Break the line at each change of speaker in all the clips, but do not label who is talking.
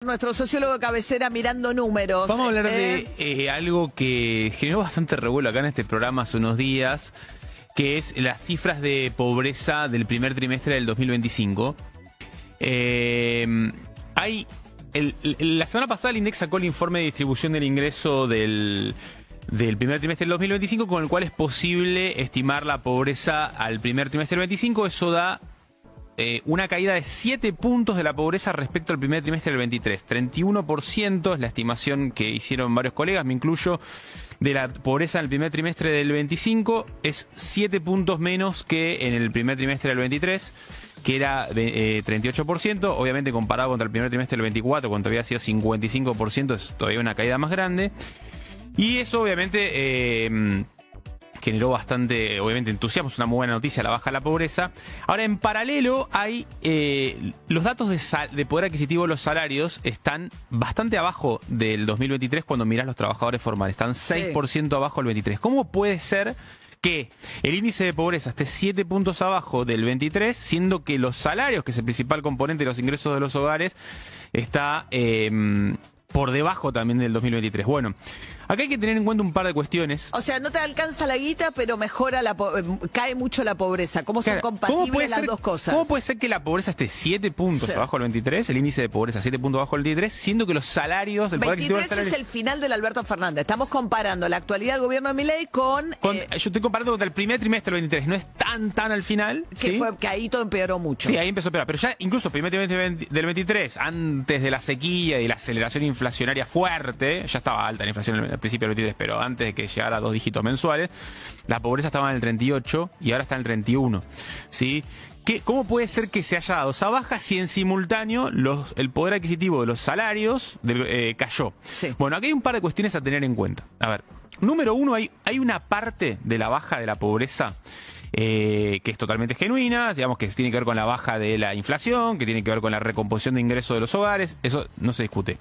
Nuestro sociólogo de cabecera mirando números.
Vamos a hablar de algo que generó bastante revuelo acá en este programa hace unos días, que es las cifras de pobreza del primer trimestre del 2025. La semana pasada el INDEC sacó el informe de distribución del ingreso del primer trimestre del 2025, con el cual es posible estimar la pobreza al primer trimestre del 25. Eso da una caída de 7 puntos de la pobreza respecto al primer trimestre del 23. 31% es la estimación que hicieron varios colegas, me incluyo, de la pobreza en el primer trimestre del 25. Es 7 puntos menos que en el primer trimestre del 23, que era 38%. Obviamente, comparado contra el primer trimestre del 24, cuando había sido 55%, es todavía una caída más grande. Y eso, obviamente, generó bastante, obviamente, entusiasmo. Es una muy buena noticia la baja de la pobreza. Ahora, en paralelo, hay los datos de poder adquisitivo de los salarios están bastante abajo del 2023 cuando mirás los trabajadores formales. Están 6% abajo del 23. ¿Cómo puede ser que el índice de pobreza esté 7 puntos abajo del 23, siendo que los salarios, que es el principal componente de los ingresos de los hogares, está por debajo también del 2023? Bueno, acá hay que tener en cuenta un par de cuestiones.
O sea, no te alcanza la guita, pero mejora cae mucho la pobreza. ¿Cómo son compatibles las dos cosas?
¿Cómo puede ser que la pobreza esté 7 puntos abajo del 23, el índice de pobreza 7 puntos abajo del 23, siendo que los salarios... El
23 es el final del Alberto Fernández. Estamos comparando la actualidad del gobierno de Milei con...
Yo estoy comparando con el primer trimestre del 23. No es tan al final.
Que ahí todo empeoró mucho.
Sí, ahí empezó a empeorar. Pero ya incluso el primer trimestre del 23, antes de la sequía y la aceleración inflacionaria fuerte, ya estaba alta la inflación al principio del 23, pero antes de que llegara a 2 dígitos mensuales, la pobreza estaba en el 38 y ahora está en el 31. ¿Sí? ¿Cómo puede ser que se haya dado esa baja si en simultáneo el poder adquisitivo de los salarios cayó?
Sí.
Bueno, aquí hay un par de cuestiones a tener en cuenta. A ver, número uno, hay una parte de la baja de la pobreza que es totalmente genuina, digamos, que tiene que ver con la baja de la inflación, que tiene que ver con la recomposición de ingresos de los hogares. Eso no se discute.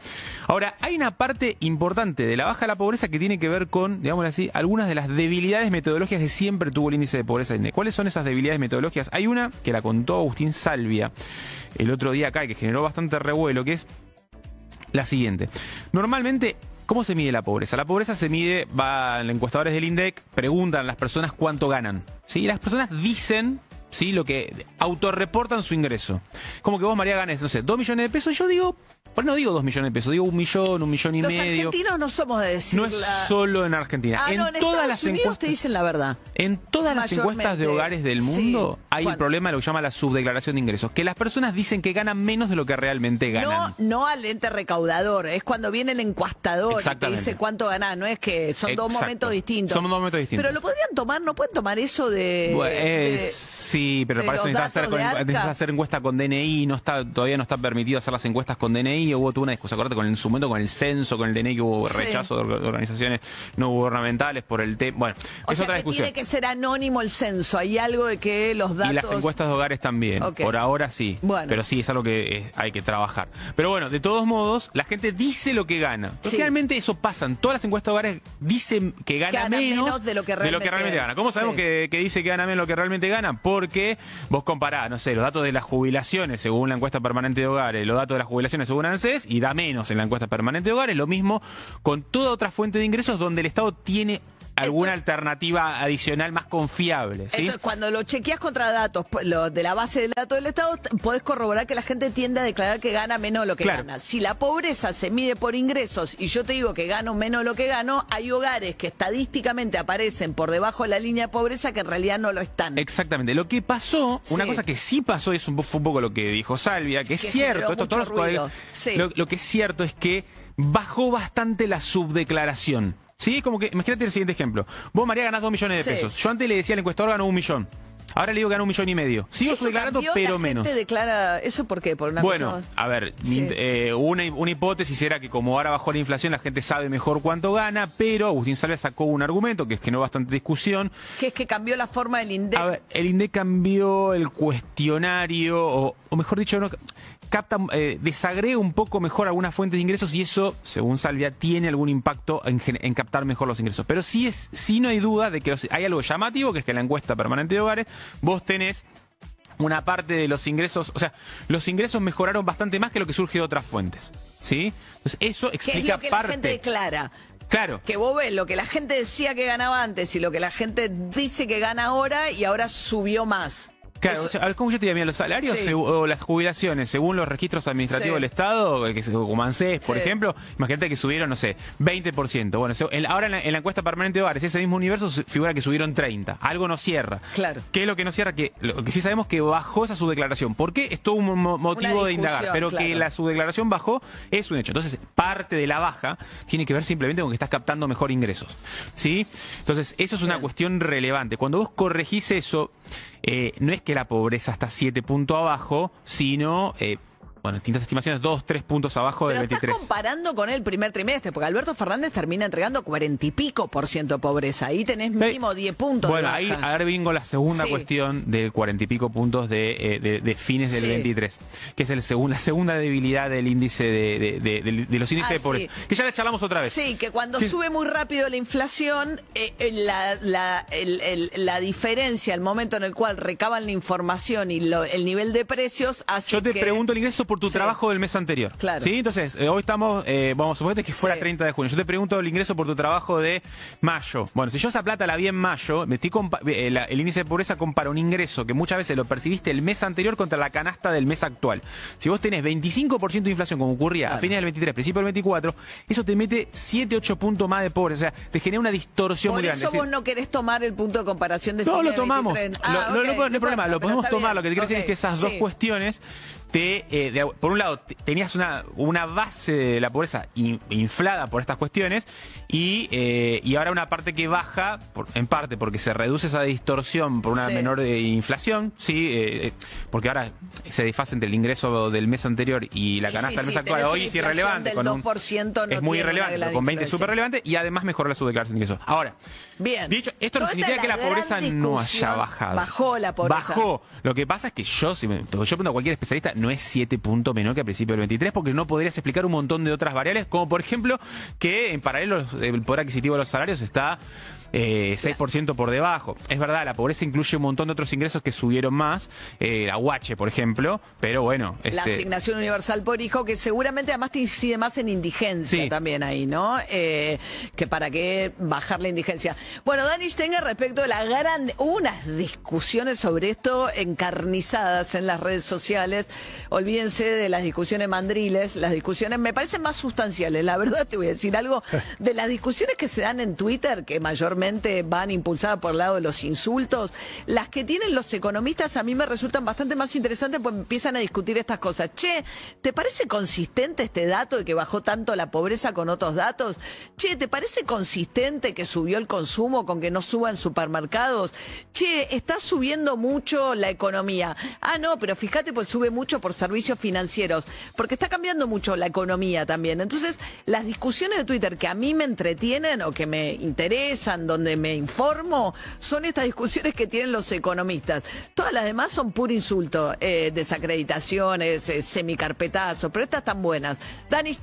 Ahora, hay una parte importante de la baja de la pobreza que tiene que ver con, digamos así, algunas de las debilidades metodológicas que siempre tuvo el índice de pobreza. ¿Cuáles son esas debilidades metodológicas? Hay una que la contó Agustín Salvia el otro día acá, que generó bastante revuelo, que es la siguiente. Normalmente, ¿cómo se mide la pobreza? La pobreza se mide, van encuestadores del INDEC, preguntan a las personas cuánto ganan. ¿Sí? Las personas dicen, ¿sí?, lo que autorreportan su ingreso. Como que vos, María, ganes, no sé, 2 millones de pesos. Yo digo, pues no digo 2 millones de pesos, digo 1 millón, 1,5 millones. Los
argentinos no somos de decir.
No es solo en Argentina.
En todas las encuestas te dicen la verdad.
En todas las encuestas de hogares del mundo hay el problema de lo que llama la subdeclaración de ingresos, que las personas dicen que ganan menos de lo que realmente ganan.
No al ente recaudador, es cuando viene el encuestador y te dice cuánto ganás, no es que son dos momentos distintos.
Son dos momentos distintos.
Pero lo podrían tomar, no pueden tomar eso
sí, pero para eso necesitas hacer encuesta con DNI, todavía no está permitido hacer las encuestas con DNI. Hubo toda una discusión, acuérdate, en su momento con el censo, con el DNI, que hubo rechazo de organizaciones no gubernamentales por el tema. Bueno, es otra discusión.
Tiene que ser anónimo el censo, hay algo de que los datos...
Y las encuestas de hogares también, por ahora sí. Bueno. Pero sí, es algo que hay que trabajar. Pero bueno, de todos modos, la gente dice lo que gana. Realmente eso pasa. En todas las encuestas de hogares dicen que gana menos de lo que realmente gana. ¿Cómo sabemos que dice que gana menos de lo que realmente gana? Porque vos comparás, no sé, los datos de las jubilaciones según la encuesta permanente de hogares, los datos de las jubilaciones según ANSES, y da menos en la encuesta permanente de hogares. Lo mismo con toda otra fuente de ingresos donde el Estado tiene alguna alternativa adicional más confiable, ¿sí? Entonces,
cuando lo chequeas contra datos de la base de datos del Estado, podés corroborar que la gente tiende a declarar que gana menos de lo que gana. Si la pobreza se mide por ingresos y yo te digo que gano menos de lo que gano, hay hogares que estadísticamente aparecen por debajo de la línea de pobreza que en realidad no lo están.
Exactamente. Lo que pasó, una cosa que sí pasó, y fue un poco lo que dijo Salvia, que es cierto, lo que es cierto es que bajó bastante la subdeclaración. Sí, como que, imagínate el siguiente ejemplo. Vos, María, ganás 2 millones de pesos. Yo antes le decía al encuestador, ganó 1 millón. Ahora le digo que gana 1,5 millones. Sigo subdeclarando, pero menos. ¿La gente
declara eso por qué? ¿Por una
cosa? A ver, una hipótesis era que como ahora bajó la inflación, la gente sabe mejor cuánto gana, pero Agustín Salvia sacó un argumento que generó bastante discusión.
Que es que cambió la forma del INDEC.
A ver, el INDEC cambió el cuestionario, o mejor dicho, desagrega un poco mejor algunas fuentes de ingresos, y eso, según Salvia, tiene algún impacto en captar mejor los ingresos. Pero sí no hay duda de que hay algo llamativo, que es que en la encuesta permanente de hogares vos tenés una parte de los ingresos, o sea, los ingresos mejoraron bastante más que lo que surge de otras fuentes. ¿sí? Entonces eso explica
¿Qué es lo que
parte.
la gente declara?
Claro.
Que vos ves lo que la gente decía que ganaba antes y lo que la gente dice que gana ahora y ahora subió más.
Claro, o sea, ¿cómo yo te diría? Mira, los salarios o las jubilaciones, según los registros administrativos del Estado, como ANSES, por ejemplo, imagínate que subieron, no sé, 20%. Bueno, ahora en la encuesta permanente de hogares, ese mismo universo figura que subieron 30%. Algo no cierra.
Claro.
¿Qué es lo que no cierra? Lo que sí sabemos que bajó esa subdeclaración. ¿Por qué? Es todo un motivo de indagar. Pero que la subdeclaración bajó es un hecho. Entonces, parte de la baja tiene que ver simplemente con que estás captando mejor ingresos. ¿Sí? Entonces, eso es una cuestión relevante. Cuando vos corregís eso, no es que la pobreza está 7 puntos abajo, sino, bueno, distintas estimaciones, 2, 3 puntos abajo del 23.
Pero estás comparando con el primer trimestre, porque Alberto Fernández termina entregando 40 y pico % de pobreza. Ahí tenés mínimo 10 puntos.
Bueno,
de
ahí
baja.
ahora vengo la segunda cuestión del 40 y pico puntos de fines del 23, que es la segunda debilidad del índice de los índices de pobreza. Que ya la charlamos otra vez.
Sí, que cuando sube muy rápido la inflación, la diferencia, el momento en el cual recaban la información y el nivel de precios hace
Yo te pregunto el ingreso por tu trabajo del mes anterior.
Claro.
¿Sí? Entonces, hoy estamos, vamos, suponete que fuera 30 de junio. Yo te pregunto el ingreso por tu trabajo de mayo. Bueno, si yo esa plata la vi en mayo, el índice de pobreza compara un ingreso que muchas veces lo percibiste el mes anterior contra la canasta del mes actual. Si vos tenés 25% de inflación, como ocurría a fines del 23, principio del 24, eso te mete 7, 8 puntos más de pobreza. O sea, te genera una distorsión muy grande.
Por eso vos no querés tomar el punto de comparación de
no,
fines
lo tomamos.
del 23.
No hay problema, lo podemos tomar. Lo que te quiero decir es que esas dos cuestiones por un lado, tenías una base de la pobreza inflada por estas cuestiones y ahora una parte que baja, en parte porque se reduce esa distorsión por una menor inflación, ¿sí? Porque ahora se desfase entre el ingreso del mes anterior y la canasta del mes actual. Hoy es irrelevante.
Con 2% no
es muy irrelevante, con 20 es súper relevante y además mejora la subdeclaración de ingresos. Ahora, dicho, esto no significa que la pobreza no haya bajado.
Bajó la pobreza.
Bajó. Lo que pasa es que yo pregunto a cualquier especialista, no es 7 puntos menor que al principio del 23, porque no podrías explicar un montón de otras variables, como por ejemplo que en paralelo el poder adquisitivo de los salarios está 6% por debajo. Es verdad, la pobreza incluye un montón de otros ingresos que subieron más, la UH, por ejemplo, pero bueno.
La asignación universal por hijo, que seguramente además te incide más en indigencia también ahí, ¿no? Que para qué bajar la indigencia. Bueno, Dani Stenger, respecto de hubo unas discusiones sobre esto encarnizadas en las redes sociales. Olvídense de las discusiones mandriles, las discusiones me parecen más sustanciales. La verdad, te voy a decir algo de las discusiones que se dan en Twitter, que mayormente van impulsadas por el lado de los insultos. Las que tienen los economistas a mí me resultan bastante más interesantes, pues empiezan a discutir estas cosas. Che, ¿te parece consistente este dato de que bajó tanto la pobreza con otros datos? Che, ¿te parece consistente que subió el consumo con que no suban supermercados? Che, está subiendo mucho la economía. Ah, no, pero fíjate, pues sube mucho por servicios financieros, porque está cambiando mucho la economía también. Entonces, las discusiones de Twitter que a mí me entretienen o que me interesan, donde me informo, son estas discusiones que tienen los economistas. Todas las demás son puro insulto, desacreditaciones, semicarpetazo, pero estas están buenas. Dani